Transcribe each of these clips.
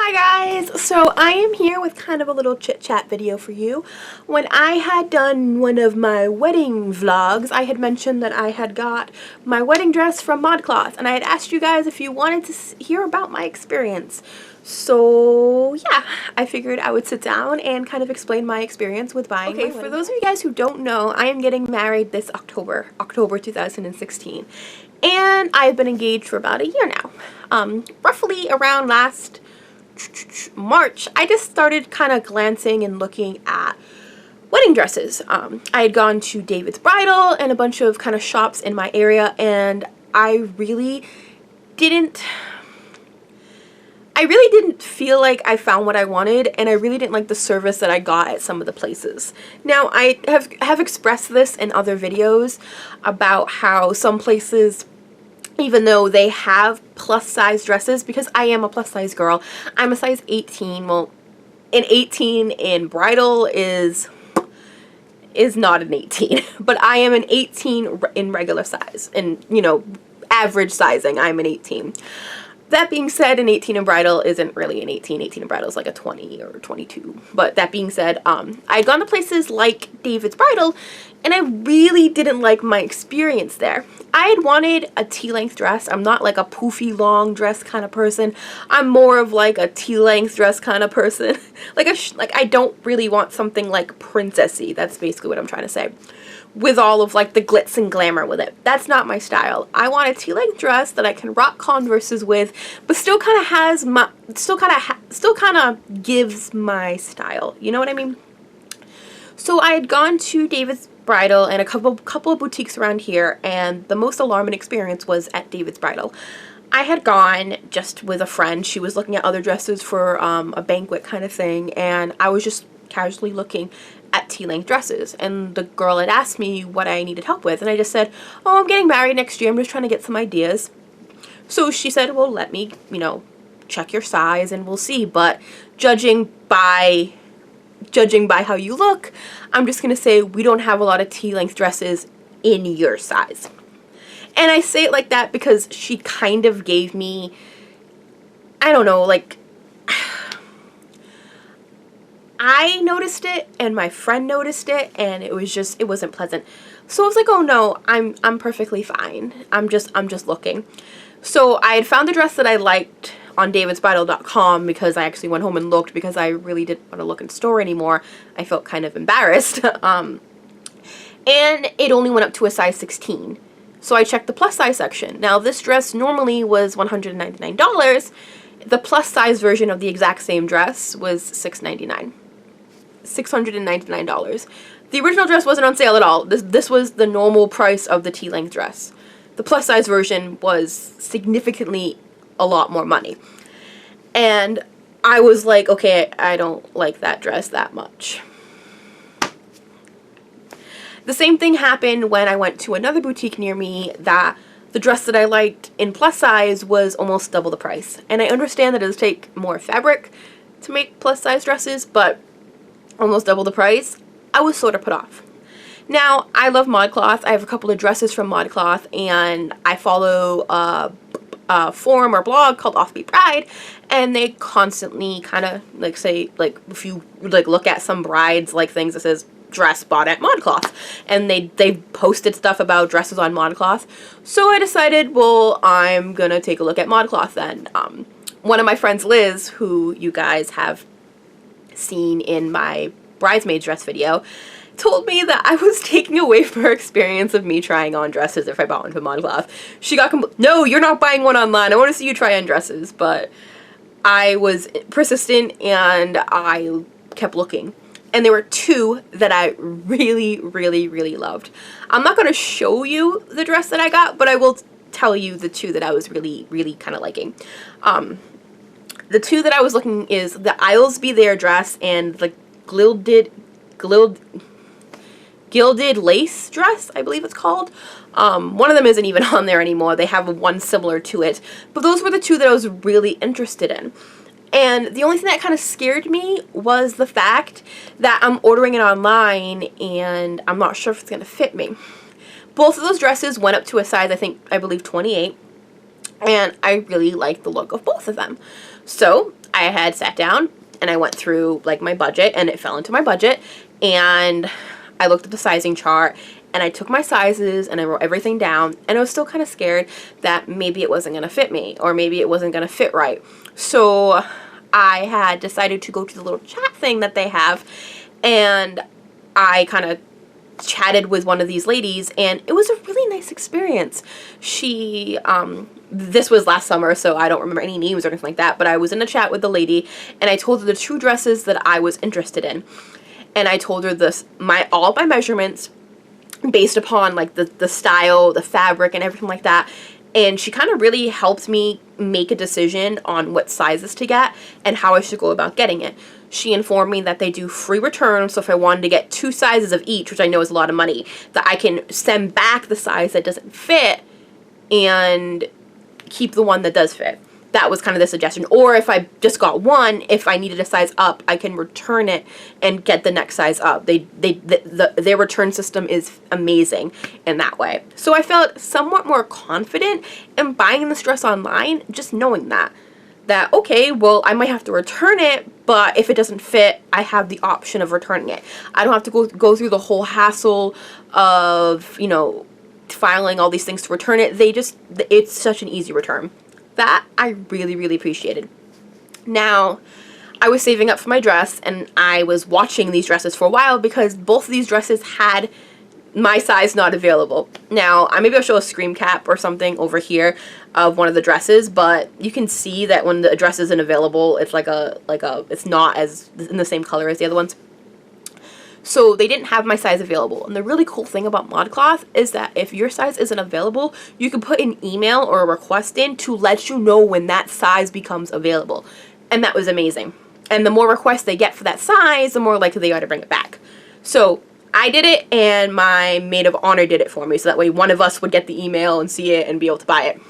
Hi guys! So I am here with kind of a little chit chat video for you. When I had done one of my wedding vlogs, I had mentioned that I had got my wedding dress from Modcloth, and I had asked you guys if you wanted to hear about my experience. So yeah, I figured I would sit down and kind of explain my experience with buying my wedding dress. For those of you guys who don't know, I am getting married this October 2016. And I've been engaged for about a year now. Roughly around last March, I just started kind of glancing and looking at wedding dresses. I had gone to David's Bridal and a bunch of kind of shops in my area, and I really didn't feel like I found what I wanted, and I really didn't like the service that I got at some of the places. Now, I have expressed this in other videos about how some places, even though they have plus size dresses, because I am a plus size girl, I'm a size 18. Well, an 18 in bridal is not an 18, but I am an 18 in regular size, and you know, average sizing, I'm an 18. That being said, an 18 in bridal isn't really an 18. 18 in bridal is like a 20 or 22. But that being said, I'd gone to places like David's Bridal, and I really didn't like my experience there. I had wanted a T-length dress. I'm not like a poofy long dress kind of person. I'm more of like a T-length dress kind of person. like I don't really want something like princessy. That's basically what I'm trying to say, with all of like the glitz and glamour with it. That's not my style. I want a T-length dress that I can rock Converses with, but still kind of has my, still kind of gives my style. You know what I mean? So I had gone to David's Bridal and a couple of boutiques around here, and the most alarming experience was at David's Bridal. I had gone just with a friend. She was looking at other dresses for a banquet kind of thing, and I was just casually looking at T-length dresses, and the girl had asked me what I needed help with, and I just said, oh, I'm getting married next year, I'm just trying to get some ideas. So she said, well, let me, you know, check your size and we'll see, but judging by how you look, I'm just gonna say we don't have a lot of T-length dresses in your size. And I say it like that because she kind of gave me, I don't know, like, I noticed it and my friend noticed it, and it wasn't pleasant. So I was like, oh no, I'm perfectly fine. I'm just looking. So I had found the dress that I liked on davidsbridal.com because I actually went home and looked because I really didn't want to look in store anymore. I felt kind of embarrassed. And it only went up to a size 16. So I checked the plus size section. Now this dress normally was $199. The plus size version of the exact same dress was $699. The original dress wasn't on sale at all. This was the normal price of the T-length dress. The plus size version was significantly a lot more money. And I was like, okay, I don't like that dress that much. The same thing happened when I went to another boutique near me that the dress that I liked in plus size was almost double the price. And I understand that it does take more fabric to make plus size dresses, but almost double the price, I was sort of put off. Now, I love Modcloth. I have a couple of dresses from Modcloth, and I follow a forum or blog called Offbeat Bride, and they constantly kind of like say, like, if you like look at some brides like things that says dress bought at Modcloth, and they posted stuff about dresses on Modcloth. So I decided, well, I'm gonna take a look at Modcloth then. One of my friends, Liz, who you guys have seen in my bridesmaid dress video, told me that I was taking away from her experience of me trying on dresses if I bought one from Modcloth. She got no, you're not buying one online. I want to see you try on dresses. But I was persistent and I kept looking. And there were two that I really, really, really loved. I'm not going to show you the dress that I got, but I will tell you the two that I was really, really kind of liking. The two that I was looking is the Isles Be There dress and the gilded lace dress, I believe it's called. One of them isn't even on there anymore. They have one similar to it. But those were the two that I was really interested in. And the only thing that kind of scared me was the fact that I'm ordering it online and I'm not sure if it's going to fit me. Both of those dresses went up to a size, I believe 28. And I really liked the look of both of them. So I had sat down and I went through like my budget, and it fell into my budget, and I looked at the sizing chart and I took my sizes and I wrote everything down, and I was still kind of scared that maybe it wasn't going to fit me, or maybe it wasn't going to fit right. So I had decided to go to the little chat thing that they have, and I kind of chatted with one of these ladies, and it was a really nice experience. She, this was last summer, so I don't remember any names or anything like that, but I was in a chat with the lady, and I told her the 2 dresses that I was interested in. And I told her all my measurements based upon like the style, the fabric, and everything like that. And she kind of really helped me make a decision on what sizes to get and how I should go about getting it. She informed me that they do free returns, so if I wanted to get 2 sizes of each, which I know is a lot of money, that I can send back the size that doesn't fit and keep the one that does fit. That was kind of the suggestion. Or if I just got one, if I needed a size up, I can return it and get the next size up. Their return system is amazing in that way. So I felt somewhat more confident in buying this dress online, just knowing that okay, well, I might have to return it, but if it doesn't fit, I have the option of returning it. I don't have to go through the whole hassle of, you know, filing all these things to return it. It's such an easy return. That I really, really appreciated. Now, I was saving up for my dress, and I was watching these dresses for a while because both of these dresses had my size not available. Now, maybe I'll show a screen cap or something over here of one of the dresses, but you can see that when the dress isn't available, it's it's not as in the same color as the other ones. So they didn't have my size available. And the really cool thing about Modcloth is that if your size isn't available, you can put an email or a request in to let you know when that size becomes available. And that was amazing. And the more requests they get for that size, the more likely they are to bring it back. So I did it, and my maid of honor did it for me. So that way one of us would get the email and see it and be able to buy it.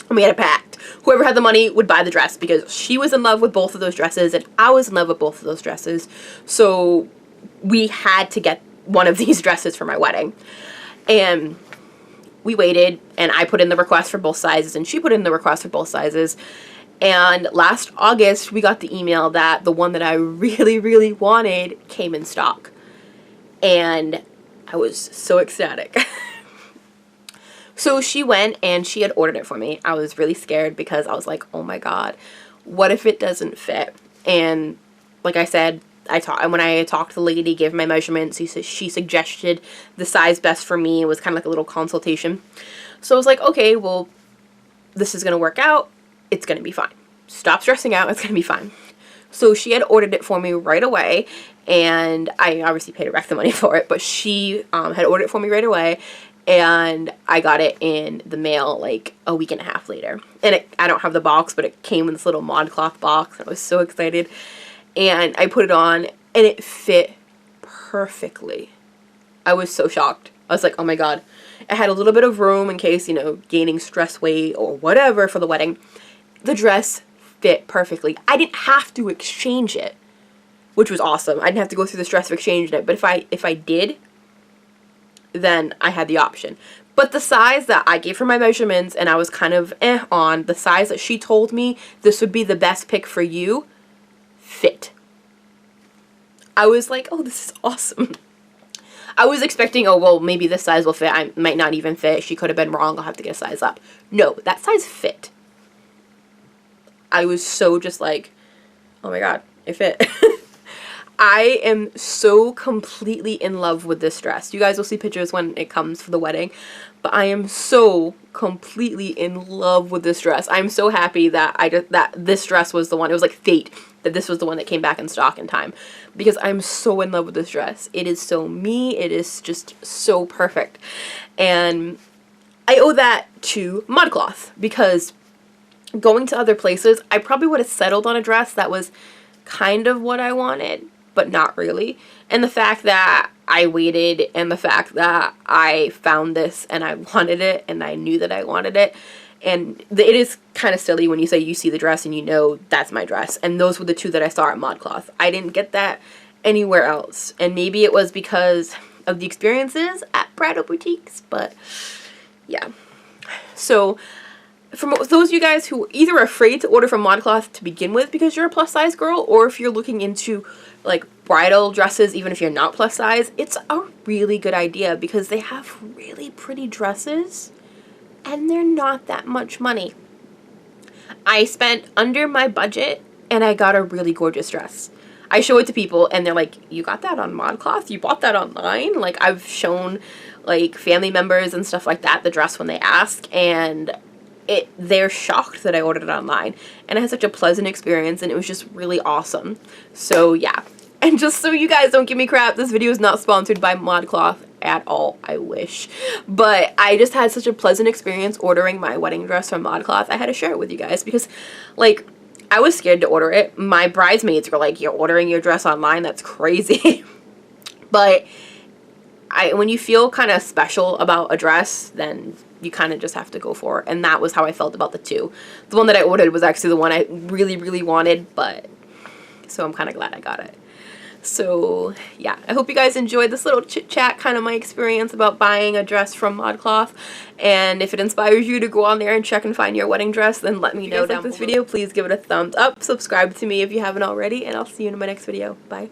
And we had a pact. Whoever had the money would buy the dress, because she was in love with both of those dresses and I was in love with both of those dresses. So we had to get one of these dresses for my wedding. And we waited, and I put in the request for both sizes, and she put in the request for both sizes. And last August, we got the email that the one that I really, really wanted came in stock. And I was so ecstatic. So she went and she had ordered it for me. I was really scared because I was like, oh my God, what if it doesn't fit? And like I said, when I talked to the lady, gave my measurements, she suggested the size best for me. It was kind of like a little consultation. So I was like, okay, well, this is going to work out. It's going to be fine. Stop stressing out. It's going to be fine. So she had ordered it for me right away, and I obviously paid her back the money for it, but she had ordered it for me right away, and I got it in the mail like a week and a half later. And I don't have the box, but it came in this little Modcloth box. I was so excited. And I put it on, and it fit perfectly. I was so shocked. I was like, oh my God. It had a little bit of room in case, you know, gaining stress weight or whatever for the wedding. The dress fit perfectly. I didn't have to exchange it, which was awesome. I didn't have to go through the stress of exchanging it. But if I did, then I had the option. But the size that I gave her my measurements, and I was kind of on, the size that she told me this would be the best pick for you, fit. I was like, oh, this is awesome. I was expecting, oh, well, maybe this size will fit. I might not even fit. She could have been wrong. I'll have to get a size up. No, that size fit. I was so just like, oh my God, it fit. I am so completely in love with this dress. You guys will see pictures when it comes for the wedding, but I am so completely in love with this dress. I'm so happy that this dress was the one. It was like fate that this was the one that came back in stock in time, because I'm so in love with this dress. It is so me. It is just so perfect. And I owe that to Modcloth, because going to other places, I probably would have settled on a dress that was kind of what I wanted, but not really. And the fact that I waited, and the fact that I found this and I wanted it, and I knew that I wanted it. And it is kind of silly when you say you see the dress and you know that's my dress. And those were the two that I saw at Modcloth. I didn't get that anywhere else. And maybe it was because of the experiences at bridal boutiques, but yeah. So for those of you guys who either are afraid to order from Modcloth to begin with because you're a plus size girl, or if you're looking into like bridal dresses even if you're not plus size, it's a really good idea because they have really pretty dresses and they're not that much money. I spent under my budget and I got a really gorgeous dress. I show it to people and they're like, you got that on Modcloth? You bought that online? Like, I've shown like family members and stuff like that the dress when they ask, and they're shocked that I ordered it online, and I had such a pleasant experience and it was just really awesome. So yeah, and just so you guys don't give me crap, this video is not sponsored by Modcloth at all. I wish, but I just had such a pleasant experience ordering my wedding dress from Modcloth. I had to share it with you guys because like I was scared to order it. My bridesmaids were like, you're ordering your dress online? That's crazy. But when you feel kind of special about a dress, then you kind of just have to go for it. And that was how I felt about the two. The one that I ordered was actually the one I really, really wanted, but so I'm kind of glad I got it. So yeah, I hope you guys enjoyed this little chit chat, kind of my experience about buying a dress from Modcloth. And if it inspires you to go on there and check and find your wedding dress, then let me know down below. If you like this video, please give it a thumbs up, subscribe to me if you haven't already, and I'll see you in my next video. Bye.